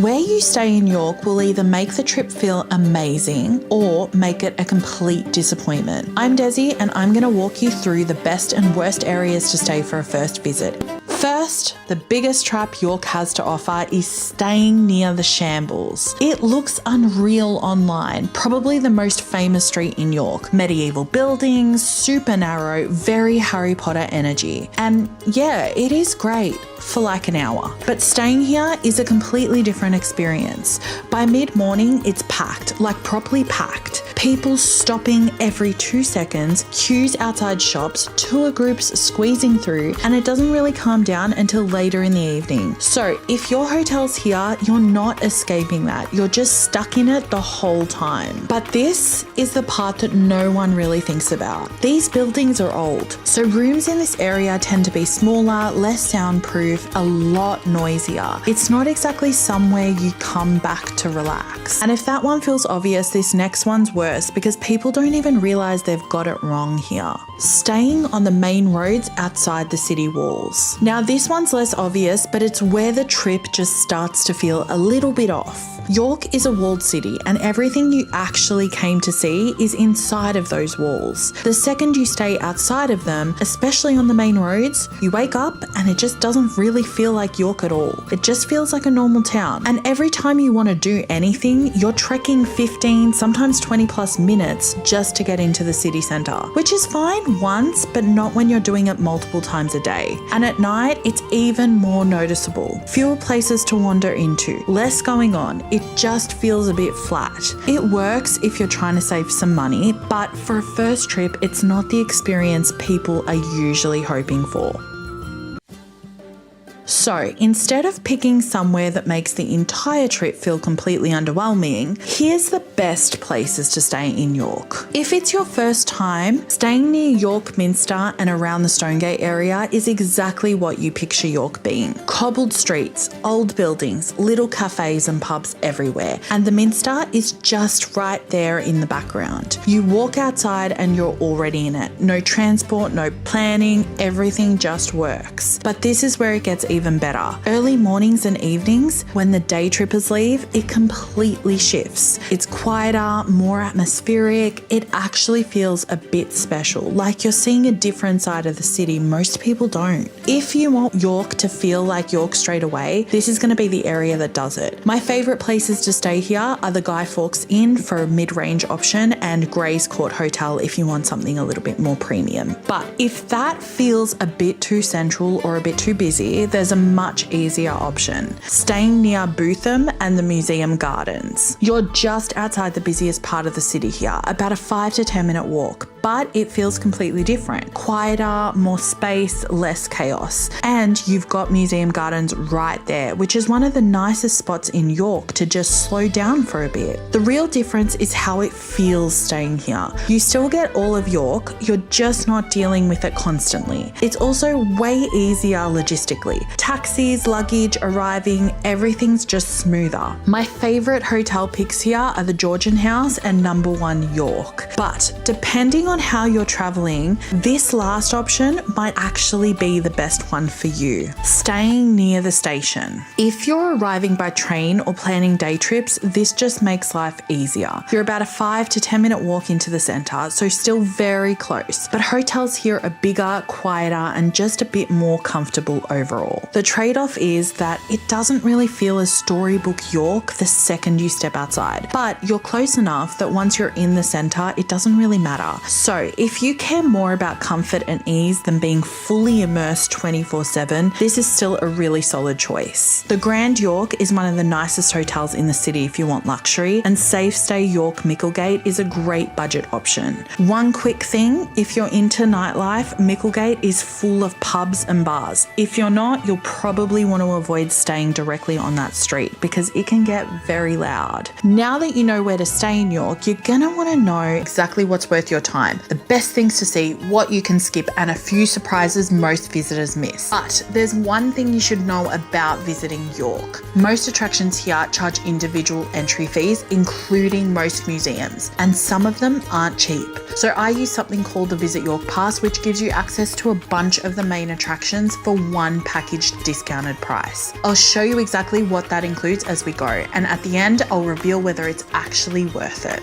Where you stay in York will either make the trip feel amazing or make it a complete disappointment. I'm Desi and I'm going to walk you through the best and worst areas to stay for a first visit. First, the biggest trap York has to offer is staying near the Shambles. It looks unreal online, probably the most famous street in York. Medieval buildings, super narrow, very Harry Potter energy. And yeah, it is great for like an hour. But staying here is a completely different experience. By mid-morning, it's packed, like properly packed. People stopping every 2 seconds, queues outside shops, tour groups squeezing through, and it doesn't really calm down until later in the evening. So if your hotel's here, you're not escaping that. You're just stuck in it the whole time. But this is the part that no one really thinks about. These buildings are old, so rooms in this area tend to be smaller, less soundproof, a lot noisier. It's not exactly somewhere you come back to relax. And if that one feels obvious, this next one's worse because people don't even realize they've got it wrong here. Staying on the main roads outside the city walls. Now this one's less obvious, but it's where the trip just starts to feel a little bit off. York is a walled city and everything you actually came to see is inside of those walls. The second you stay outside of them, especially on the main roads, you wake up and it just doesn't really feel like York at all. It just feels like a normal town. And every time you want to do anything, you're trekking 15, sometimes 20 plus minutes just to get into the city centre, which is fine once, but not when you're doing it multiple times a day. And at night, it's even more noticeable. Fewer places to wander into, less going on. It just feels a bit flat. It works if you're trying to save some money, but for a first trip, it's not the experience people are usually hoping for. So instead of picking somewhere that makes the entire trip feel completely underwhelming, here's the best places to stay in York. If it's your first time, staying near York Minster and around the Stonegate area is exactly what you picture York being. Cobbled streets, old buildings, little cafes and pubs everywhere, and the Minster is just right there in the background. You walk outside and you're already in it. No transport, no planning, everything just works. But this is where it gets even better. Early mornings and evenings, when the day trippers leave, it completely shifts. It's quieter, more atmospheric. It actually feels a bit special, like you're seeing a different side of the city most people don't. If you want York to feel like York straight away, this is going to be the area that does it. My favourite places to stay here are the Guy Fawkes Inn for a mid-range option and Gray's Court Hotel if you want something a little bit more premium. But if that feels a bit too central or a bit too busy, there's a much easier option. Staying near Bootham and the Museum Gardens. You're just outside the busiest part of the city here, about a 5 to 10 minute walk, but it feels completely different. Quieter, more space, less chaos. And you've got Museum Gardens right there, which is one of the nicest spots in York to just slow down for a bit. The real difference is how it feels staying here. You still get all of York, you're just not dealing with it constantly. It's also way easier logistically. Taxis, luggage, arriving, everything's just smoother. My favourite hotel picks here are the Georgian House and Number 1 York. But depending on how you're travelling, this last option might actually be the best one for you. Staying near the station. If you're arriving by train or planning day trips, this just makes life easier. You're about a 5 to 10 minute walk into the centre, so still very close. But hotels here are bigger, quieter, and just a bit more comfortable overall. The trade-off is that it doesn't really feel as storybook York the second you step outside, but you're close enough that once you're in the centre, it doesn't really matter. So if you care more about comfort and ease than being fully immersed 24/7, this is still a really solid choice. The Grand York is one of the nicest hotels in the city if you want luxury, and Safe Stay York Micklegate is a great budget option. One quick thing, if you're into nightlife, Micklegate is full of pubs and bars. If you're not, you'll probably want to avoid staying directly on that street because it can get very loud. Now that you know where to stay in York, you're going to want to know exactly what's worth your time. time, the best things to see, what you can skip, and a few surprises most visitors miss. But there's one thing you should know about visiting York. Most attractions here charge individual entry fees, including most museums, and some of them aren't cheap. So I use something called the Visit York Pass, which gives you access to a bunch of the main attractions for one packaged discounted price. I'll show you exactly what that includes as we go, and at the end I'll reveal whether it's actually worth it.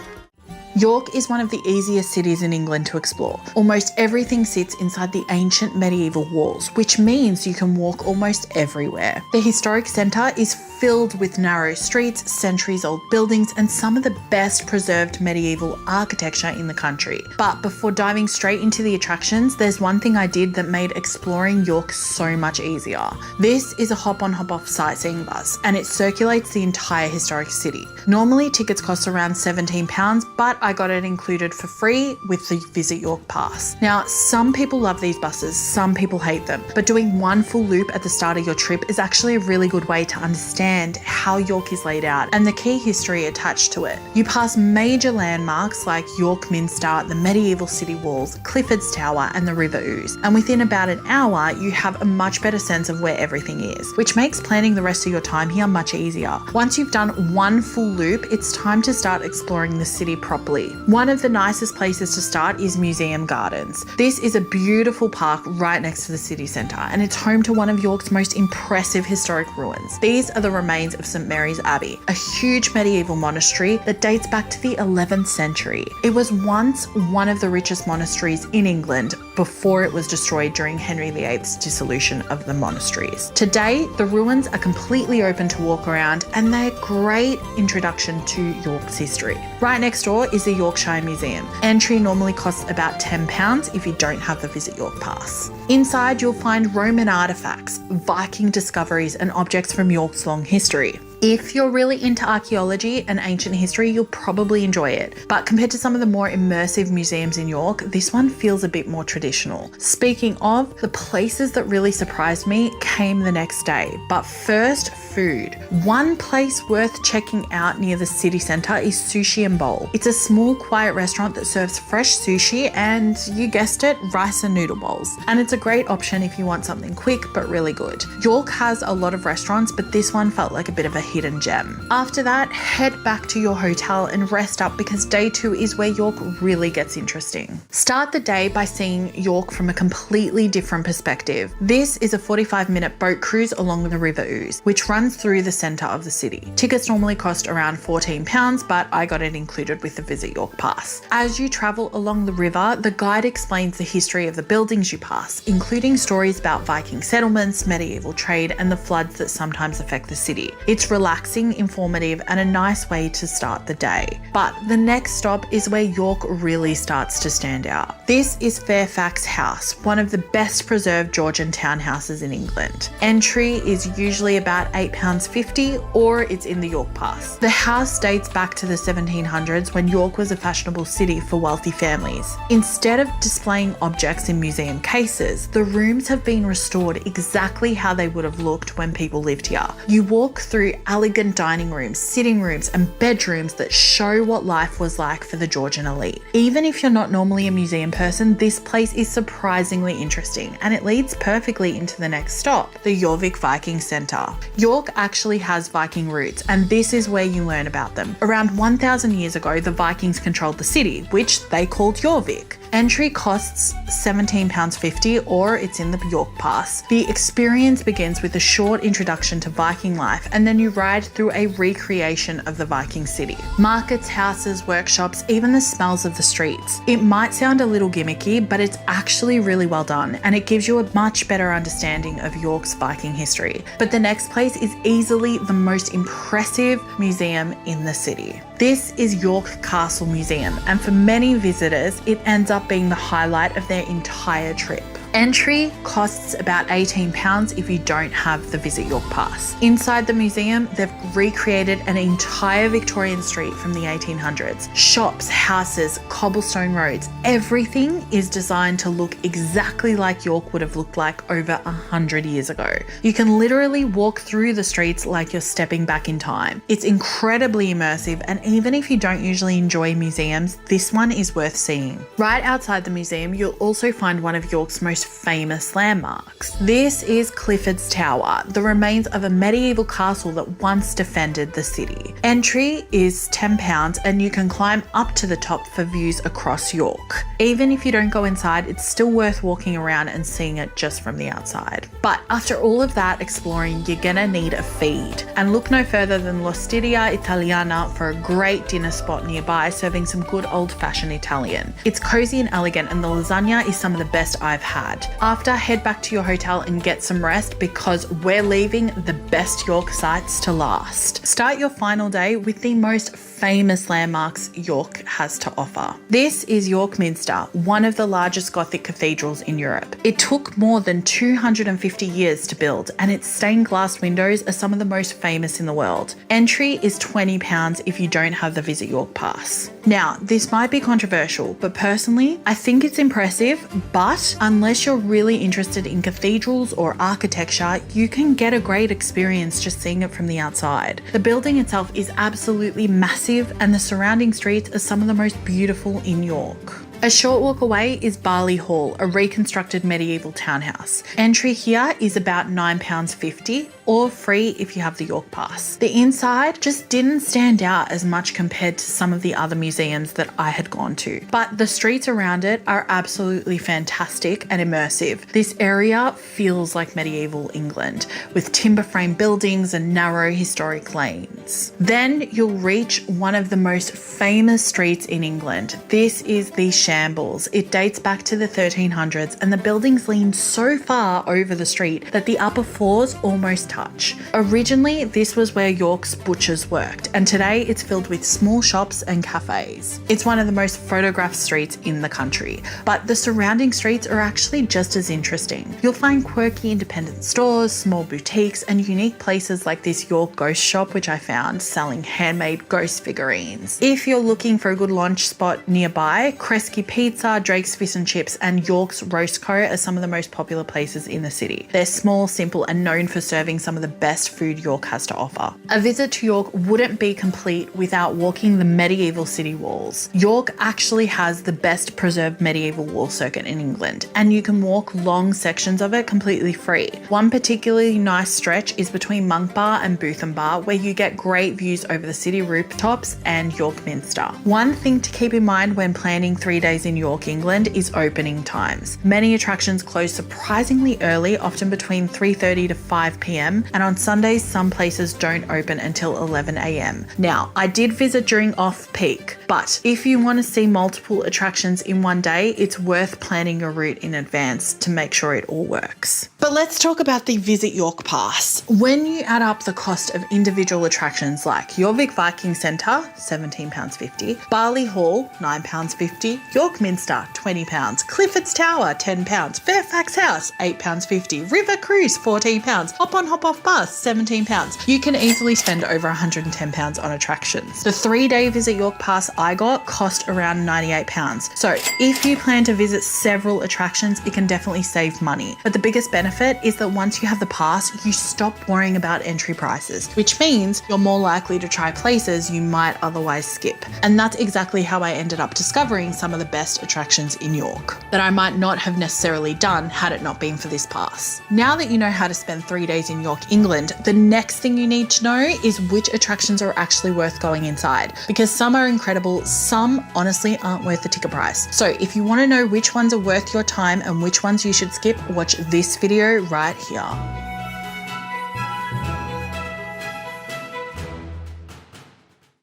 York is one of the easiest cities in England to explore. Almost everything sits inside the ancient medieval walls, which means you can walk almost everywhere. The historic centre is filled with narrow streets, centuries-old buildings, and some of the best preserved medieval architecture in the country. But before diving straight into the attractions, there's one thing I did that made exploring York so much easier. This is a hop-on hop-off sightseeing bus, and it circulates the entire historic city. Normally tickets cost around £17, but I got it included for free with the Visit York Pass. Now, some people love these buses, some people hate them, but doing one full loop at the start of your trip is actually a really good way to understand how York is laid out and the key history attached to it. You pass major landmarks like York Minster, the medieval city walls, Clifford's Tower, and the River Ouse. And within about an hour, you have a much better sense of where everything is, which makes planning the rest of your time here much easier. Once you've done one full loop, it's time to start exploring the city properly. One of the nicest places to start is Museum Gardens. This is a beautiful park right next to the city centre, and it's home to one of York's most impressive historic ruins. These are the remains of St Mary's Abbey, a huge medieval monastery that dates back to the 11th century. It was once one of the richest monasteries in England before it was destroyed during Henry VIII's dissolution of the monasteries. Today, the ruins are completely open to walk around, and they're a great introduction to York's history. Right next door is the Yorkshire Museum. Entry normally costs about £10 if you don't have the Visit York Pass. Inside, you'll find Roman artefacts, Viking discoveries, and objects from York's long history. If you're really into archaeology and ancient history, you'll probably enjoy it. But compared to some of the more immersive museums in York, this one feels a bit more traditional. Speaking of, the places that really surprised me came the next day. But first, food. One place worth checking out near the city centre is Sushi and Bowl. It's a small, quiet restaurant that serves fresh sushi and, you guessed it, rice and noodle bowls. And it's a great option if you want something quick but really good. York has a lot of restaurants, but this one felt like a bit of a hidden gem. After that, head back to your hotel and rest up because day 2 is where York really gets interesting. Start the day by seeing York from a completely different perspective. This is a 45-minute boat cruise along the River Ouse, which runs through the centre of the city. Tickets normally cost around £14, but I got it included with the Visit York Pass. As you travel along the river, the guide explains the history of the buildings you pass, including stories about Viking settlements, medieval trade, and the floods that sometimes affect the city. It's relaxing, informative, and a nice way to start the day. But the next stop is where York really starts to stand out. This is Fairfax House, one of the best preserved Georgian townhouses in England. Entry is usually about £8.50, or it's in the York Pass. The house dates back to the 1700s when York was a fashionable city for wealthy families. Instead of displaying objects in museum cases, the rooms have been restored exactly how they would have looked when people lived here. You walk through elegant dining rooms, sitting rooms, and bedrooms that show what life was like for the Georgian elite. Even if you're not normally a museum person, this place is surprisingly interesting, and it leads perfectly into the next stop, the Jorvik Viking Centre. York actually has Viking roots, and this is where you learn about them. Around 1,000 years ago, the Vikings controlled the city, which they called Jorvik. Entry costs £17.50, or it's in the York Pass. The experience begins with a short introduction to Viking life, and then you ride through a recreation of the Viking city. Markets, houses, workshops, even the smells of the streets. It might sound a little gimmicky, but it's actually really well done, and it gives you a much better understanding of York's Viking history. But the next place is easily the most impressive museum in the city. This is York Castle Museum, and for many visitors, it ends up being the highlight of their entire trip. Entry costs about £18 if you don't have the Visit York Pass. Inside the museum, they've recreated an entire Victorian street from the 1800s. Shops, houses, cobblestone roads, everything is designed to look exactly like York would have looked like over 100 years ago. You can literally walk through the streets like you're stepping back in time. It's incredibly immersive, and even if you don't usually enjoy museums, this one is worth seeing. Right outside the museum, you'll also find one of York's most famous landmarks. This is Clifford's Tower, the remains of a medieval castle that once defended the city. Entry is £10 and you can climb up to the top for views across York. Even if you don't go inside, it's still worth walking around and seeing it just from the outside. But after all of that exploring, you're gonna need a feed. And look no further than L'Osteria Italiana for a great dinner spot nearby serving some good old-fashioned Italian. It's cozy and elegant, and the lasagna is some of the best I've had. After, head back to your hotel and get some rest because we're leaving the best York sights to last. Start your final day with the most famous landmarks York has to offer. This is York Minster, one of the largest Gothic cathedrals in Europe. It took more than 250 years to build, and its stained glass windows are some of the most famous in the world. Entry is £20 if you don't have the Visit York Pass. Now, this might be controversial, but personally, I think it's impressive, but unless you're really interested in cathedrals or architecture, you can get a great experience just seeing it from the outside. The building itself is absolutely massive, and the surrounding streets are some of the most beautiful in York. A short walk away is Barley Hall, a reconstructed medieval townhouse. Entry here is about £9.50 or free if you have the York Pass. The inside just didn't stand out as much compared to some of the other museums that I had gone to, but the streets around it are absolutely fantastic and immersive. This area feels like medieval England with timber frame buildings and narrow historic lanes. Then you'll reach one of the most famous streets in England. This is the Shambles. It dates back to the 1300s, and the buildings lean so far over the street that the upper floors almost touch. Originally, this was where York's butchers worked, and today it's filled with small shops and cafes. It's one of the most photographed streets in the country, but the surrounding streets are actually just as interesting. You'll find quirky independent stores, small boutiques, and unique places like this York Ghost shop, which I found selling handmade ghost figurines. If you're looking for a good lunch spot nearby, Kresge Pizza, Drake's Fish and Chips, and York's Roast Co are some of the most popular places in the city. They're small, simple, and known for serving some of the best food York has to offer. A visit to York wouldn't be complete without walking the medieval city walls. York actually has the best preserved medieval wall circuit in England, and you can walk long sections of it completely free. One particularly nice stretch is between Monk Bar and Bootham Bar, where you get great views over the city rooftops and York Minster. One thing to keep in mind when planning 3 days in York, England, is opening times. Many attractions close surprisingly early, often between 3:30 to 5 p.m, and on Sundays some places don't open until 11 a.m. Now, I did visit during off-peak, but if you want to see multiple attractions in one day, it's worth planning your route in advance to make sure it all works. But let's talk about the Visit York Pass. When you add up the cost of individual attractions like Jorvik Viking Centre, £17.50, Barley Hall, £9.50, York Minster, £20, Clifford's Tower, £10, Fairfax House, £8.50, River Cruise, £14, Hop On Hop Off Bus, £17. You can easily spend over £110 on attractions. The 3-day Visit York Pass I got cost around £98. So if you plan to visit several attractions, it can definitely save money. But the biggest benefit is that once you have the pass, you stop worrying about entry prices, which means you're more likely to try places you might otherwise skip. And that's exactly how I ended up discovering some of the best attractions in York that I might not have necessarily done had it not been for this pass. Now that you know how to spend 3 days in York, England, the next thing you need to know is which attractions are actually worth going inside, because some are incredible, some honestly aren't worth the ticket price. So if you want to know which ones are worth your time and which ones you should skip, watch this video right here.